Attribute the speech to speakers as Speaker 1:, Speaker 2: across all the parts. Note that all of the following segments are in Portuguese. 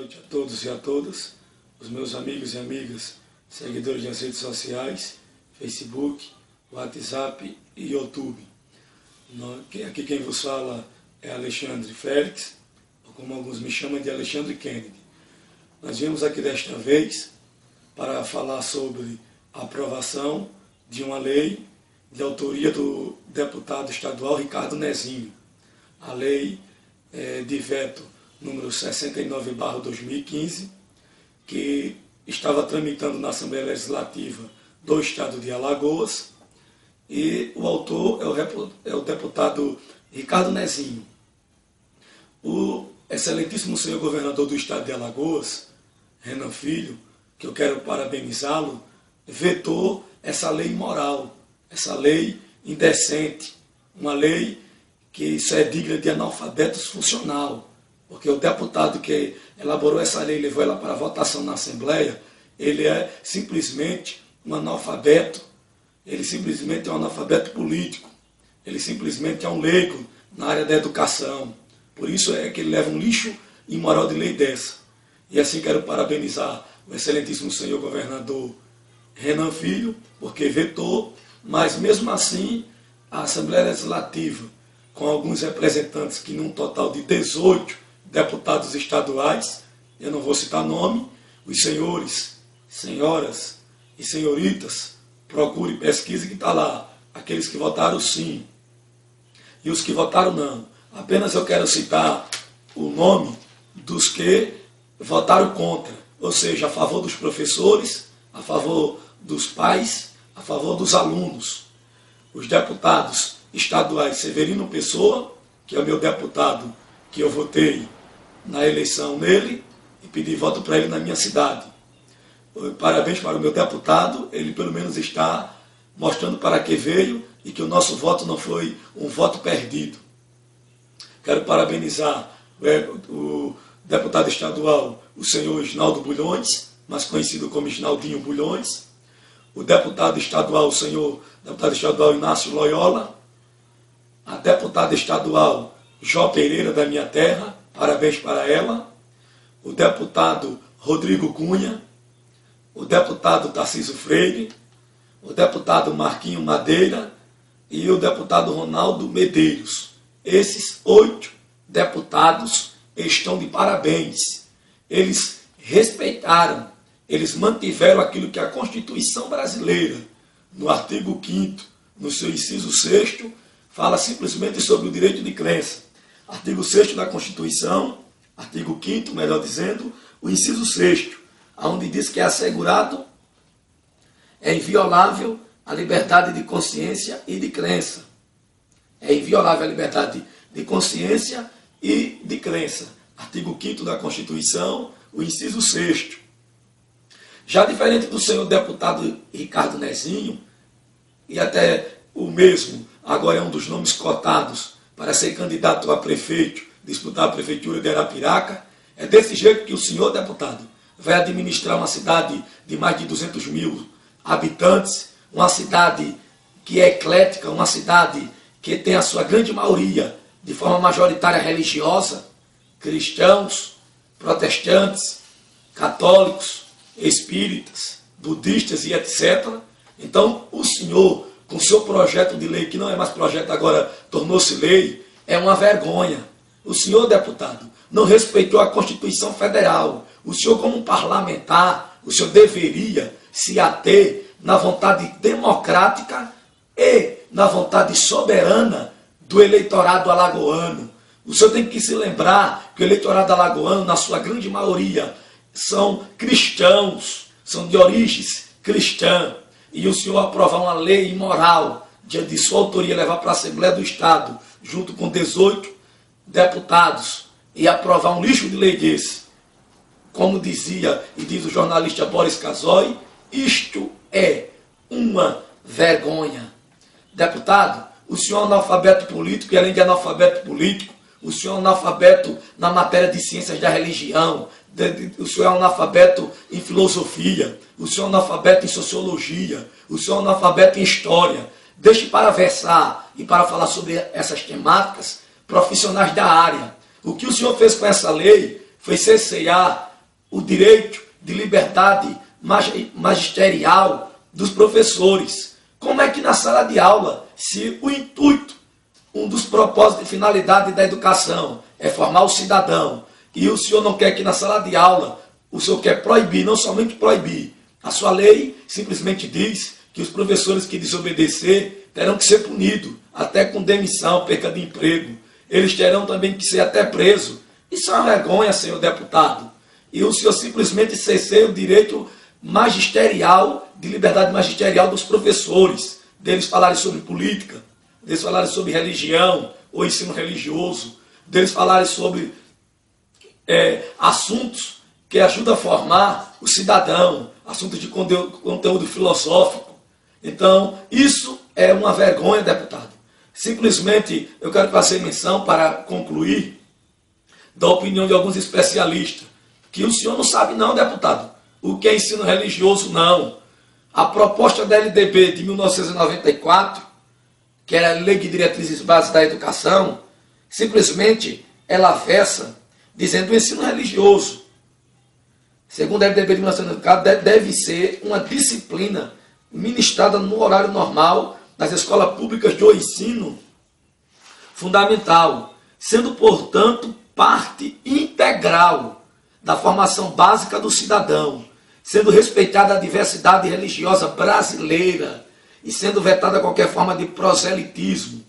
Speaker 1: noite a todos e a todas, os meus amigos e amigas, seguidores das redes sociais, Facebook, WhatsApp e YouTube. Aqui quem vos fala é Alexandre Félix, ou como alguns me chamam de Alexandre Kennedy. Nós viemos aqui desta vez para falar sobre a aprovação de uma lei de autoria do deputado estadual Ricardo Nezinho, a lei de veto número 69/2015, que estava tramitando na Assembleia Legislativa do Estado de Alagoas, e o autor é o deputado Ricardo Nezinho. O excelentíssimo senhor governador do Estado de Alagoas, Renan Filho, que eu quero parabenizá-lo, vetou essa lei imoral, essa lei indecente, uma lei que isso é digna de analfabetos funcional, porque o deputado que elaborou essa lei e levou ela para votação na Assembleia, ele é simplesmente um analfabeto, ele simplesmente é um analfabeto político, ele simplesmente é um leigo na área da educação. Por isso é que ele leva um lixo imoral de lei dessa. E assim quero parabenizar o excelentíssimo senhor governador Renan Filho, porque vetou, mas mesmo assim a Assembleia Legislativa, com alguns representantes que num total de 18 deputados estaduais, eu não vou citar nome, os senhores, senhoras e senhoritas, procure, pesquise que está lá, aqueles que votaram sim e os que votaram não. Apenas eu quero citar o nome dos que votaram contra, ou seja, a favor dos professores, a favor dos pais, a favor dos alunos. Os deputados estaduais Severino Pessoa, que é o meu deputado que eu votei na eleição nele e pedi voto para ele na minha cidade. Parabéns para o meu deputado, ele pelo menos está mostrando para que veio e que o nosso voto não foi um voto perdido. Quero parabenizar o deputado estadual, o senhor Isnaldo Bulhões, mais conhecido como Isnaldinho Bulhões, o deputado estadual, o senhor deputado estadual Inácio Loyola, a deputada estadual Jó Pereira da minha terra, parabéns para ela, o deputado Rodrigo Cunha, o deputado Tarcísio Freire, o deputado Marquinho Madeira e o deputado Ronaldo Medeiros. Esses 8 deputados estão de parabéns. Eles respeitaram, eles mantiveram aquilo que a Constituição brasileira, no artigo 5º, no seu inciso 6º, fala simplesmente sobre o direito de crença. Artigo 6º da Constituição, artigo 5º, melhor dizendo, o inciso 6º, onde diz que é assegurado, é inviolável a liberdade de consciência e de crença. É inviolável a liberdade de consciência e de crença. Artigo 5º da Constituição, o inciso 6º. Já diferente do senhor deputado Ricardo Nezinho, e até o mesmo agora é um dos nomes cotados para ser candidato a prefeito, disputar a prefeitura de Arapiraca, é desse jeito que o senhor deputado vai administrar uma cidade de mais de 200 mil habitantes, uma cidade que é eclética, uma cidade que tem a sua grande maioria de forma majoritária religiosa, cristãos, protestantes, católicos, espíritas, budistas e etc. Então, o senhor, com seu projeto de lei, que não é mais projeto agora, tornou-se lei, é uma vergonha. O senhor, deputado, não respeitou a Constituição Federal. O senhor, como um parlamentar, o senhor deveria se ater na vontade democrática e na vontade soberana do eleitorado alagoano. O senhor tem que se lembrar que o eleitorado alagoano, na sua grande maioria, são cristãos, são de origens cristãs. E o senhor aprovar uma lei imoral, de sua autoria, levar para a Assembleia do Estado, junto com 18 deputados, e aprovar um lixo de lei desse, como dizia e diz o jornalista Boris Casoy, isto é uma vergonha. Deputado, o senhor é analfabeto político, e além de analfabeto político, o senhor é analfabeto na matéria de ciências da religião, o senhor é analfabeto em filosofia, o senhor é analfabeto em sociologia, o senhor é analfabeto em história. Deixe para versar e para falar sobre essas temáticas profissionais da área. O que o senhor fez com essa lei foi cercear o direito de liberdade magisterial dos professores. Como é que na sala de aula, se o intuito, um dos propósitos e finalidade da educação é formar o cidadão, e o senhor não quer que na sala de aula, o senhor quer proibir, não somente proibir, a sua lei simplesmente diz que os professores que desobedecer terão que ser punidos, até com demissão, perca de emprego. Eles terão também que ser até presos. Isso é uma vergonha, senhor deputado. E o senhor simplesmente cerceia o direito magisterial, de liberdade magisterial dos professores, deles falarem sobre política, deles falarem sobre religião ou ensino religioso, deles falarem sobre assuntos que ajudam a formar o cidadão, assuntos de conteúdo filosófico. Então, isso é uma vergonha, deputado. Simplesmente, eu quero fazer menção, para concluir, da opinião de alguns especialistas, que o senhor não sabe não, deputado, o que é ensino religioso, não. A proposta da LDB de 1994, que era a Lei de Diretrizes Básicas da Educação, simplesmente ela versa dizendo que o ensino religioso, segundo a LDB de 1994, deve ser uma disciplina ministrada no horário normal nas escolas públicas de ensino fundamental, sendo, portanto, parte integral da formação básica do cidadão, sendo respeitada a diversidade religiosa brasileira e sendo vetada qualquer forma de proselitismo.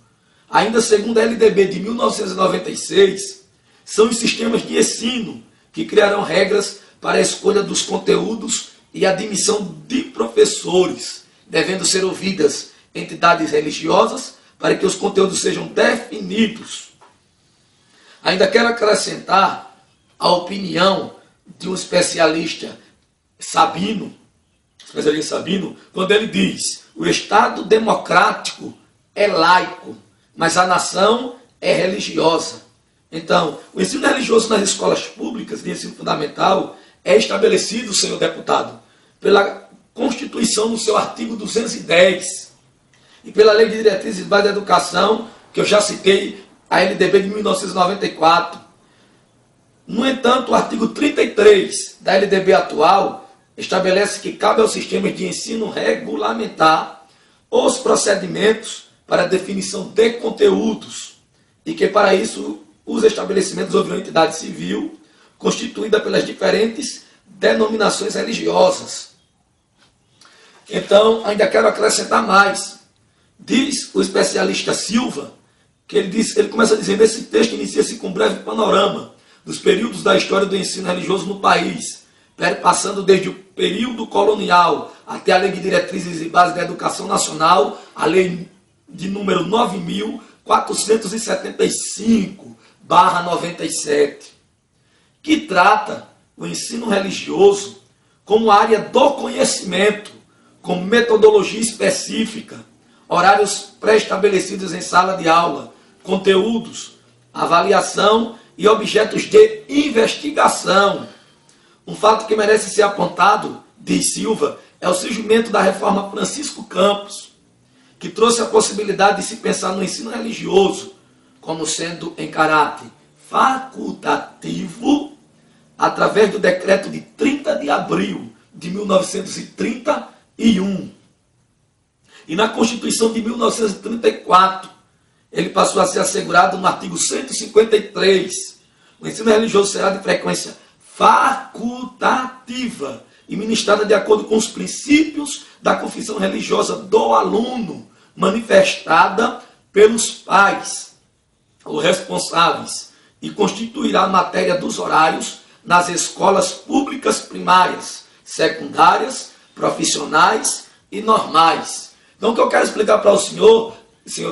Speaker 1: Ainda segundo a LDB de 1996, são os sistemas de ensino que criarão regras para a escolha dos conteúdos e admissão de professores, devendo ser ouvidas entidades religiosas para que os conteúdos sejam definidos. Ainda quero acrescentar a opinião de um especialista Sabino, quando ele diz: o Estado democrático é laico, mas a nação é religiosa. Então, o ensino religioso nas escolas públicas de ensino fundamental é estabelecido, senhor deputado, pela Constituição no seu artigo 210 e pela Lei de Diretrizes Básicas da Educação, que eu já citei, a LDB de 1994. No entanto, o artigo 33 da LDB atual estabelece que cabe aos sistemas de ensino regulamentar os procedimentos para a definição de conteúdos e que, para isso, os estabelecimentos ouvirão entidade civil constituída pelas diferentes denominações religiosas. Então, ainda quero acrescentar mais. Diz o especialista Silva, que ele começa dizendo: esse texto inicia-se com um breve panorama dos períodos da história do ensino religioso no país, passando desde o período colonial até a Lei de Diretrizes e Bases da Educação Nacional, a Lei de número 9.475/97, que trata o ensino religioso como área do conhecimento, com metodologia específica, horários pré-estabelecidos em sala de aula, conteúdos, avaliação e objetos de investigação. Um fato que merece ser apontado, diz Silva, é o surgimento da reforma Francisco Campos, que trouxe a possibilidade de se pensar no ensino religioso como sendo em caráter facultativo, através do decreto de 30 de abril de 1931. E na Constituição de 1934, ele passou a ser assegurado no artigo 153. O ensino religioso será de frequência facultativa e ministrada de acordo com os princípios da confissão religiosa do aluno, manifestada pelos pais ou responsáveis, e constituirá a matéria dos horários nas escolas públicas primárias, secundárias, profissionais e normais. Então, o que eu quero explicar para o senhor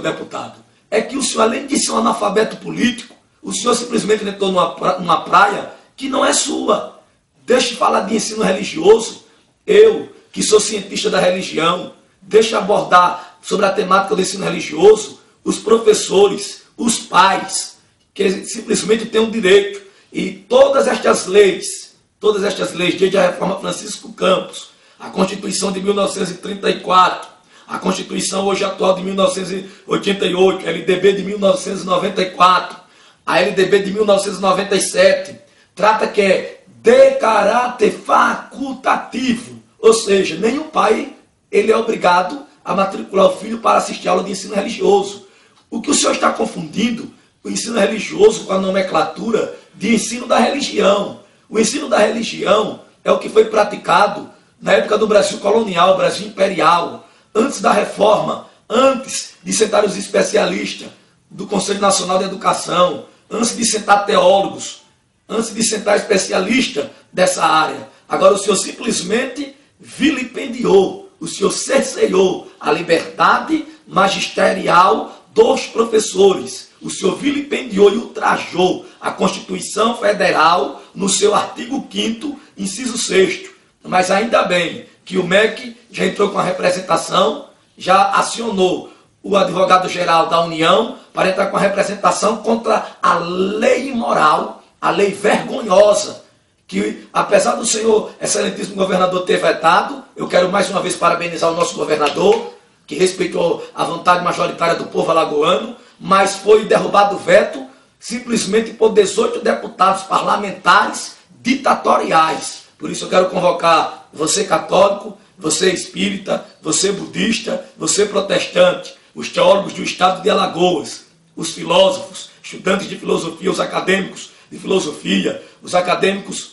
Speaker 1: deputado, é que o senhor, além de ser um analfabeto político, o senhor simplesmente entrou numa praia que não é sua. Deixe de falar de ensino religioso. Eu, que sou cientista da religião, deixe abordar sobre a temática do ensino religioso os professores, os pais, que simplesmente têm um direito. E todas estas leis, desde a reforma Francisco Campos, a Constituição de 1934, a Constituição hoje atual de 1988, a LDB de 1994, a LDB de 1997, trata que é
Speaker 2: de caráter facultativo, ou seja, nenhum pai ele é obrigado a matricular o filho para assistir aula de ensino religioso. O que o senhor está confundindo, o ensino religioso com a nomenclatura de ensino da religião. O ensino da religião é o que foi praticado na época do Brasil colonial, Brasil imperial, antes da reforma, antes de sentar os especialistas do Conselho Nacional de Educação, antes de sentar teólogos, antes de sentar especialistas dessa área. Agora o senhor simplesmente vilipendiou, o senhor cerceou a liberdade magisterial dos professores. O senhor vilipendiou e ultrajou a Constituição Federal no seu artigo 5º, inciso 6º. Mas ainda bem que o MEC já entrou com a representação, já acionou o advogado-geral da União para entrar com a representação contra a lei imoral, a lei vergonhosa, que apesar do senhor excelentíssimo governador ter vetado, eu quero mais uma vez parabenizar o nosso governador, que respeitou a vontade majoritária do povo alagoano, mas foi derrubado o veto simplesmente por 18 deputados parlamentares ditatoriais. Por isso eu quero convocar você católico, você espírita, você budista, você protestante, os teólogos do estado de Alagoas, os filósofos, estudantes de filosofia, os acadêmicos de filosofia, os acadêmicos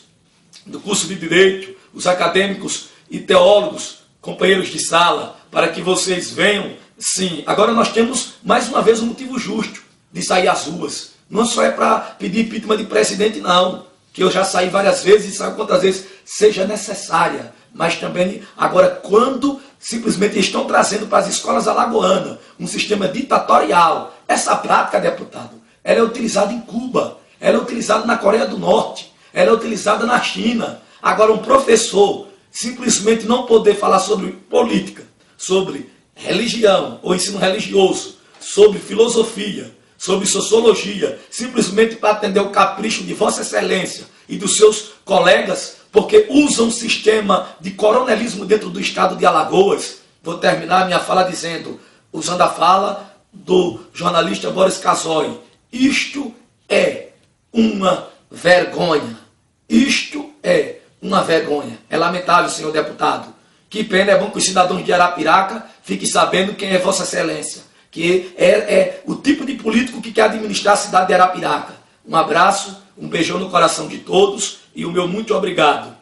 Speaker 2: do curso de Direito, os acadêmicos e teólogos, companheiros de sala, para que vocês venham, sim. Agora nós temos mais uma vez um motivo justo de sair às ruas. Não só é para pedir impeachment de presidente, não, que eu já saí várias vezes e saio quantas vezes seja necessária, mas também agora quando simplesmente estão trazendo para as escolas alagoanas um sistema ditatorial. Essa prática, deputado, ela é utilizada em Cuba, ela é utilizada na Coreia do Norte, ela é utilizada na China. Agora um professor simplesmente não poder falar sobre política, sobre religião ou ensino religioso, sobre filosofia, sobre sociologia, simplesmente para atender o capricho de Vossa Excelência e dos seus colegas, porque usam um sistema de coronelismo dentro do estado de Alagoas. Vou terminar minha fala dizendo, usando a fala do jornalista Boris Casoy, isto é uma vergonha. Isto é uma vergonha. É lamentável, senhor deputado. Que pena, é bom que os cidadãos de Arapiraca fiquem sabendo quem é Vossa Excelência, que é o tipo de político que quer administrar a cidade de Arapiraca. Um abraço, um beijão no coração de todos e o meu muito obrigado.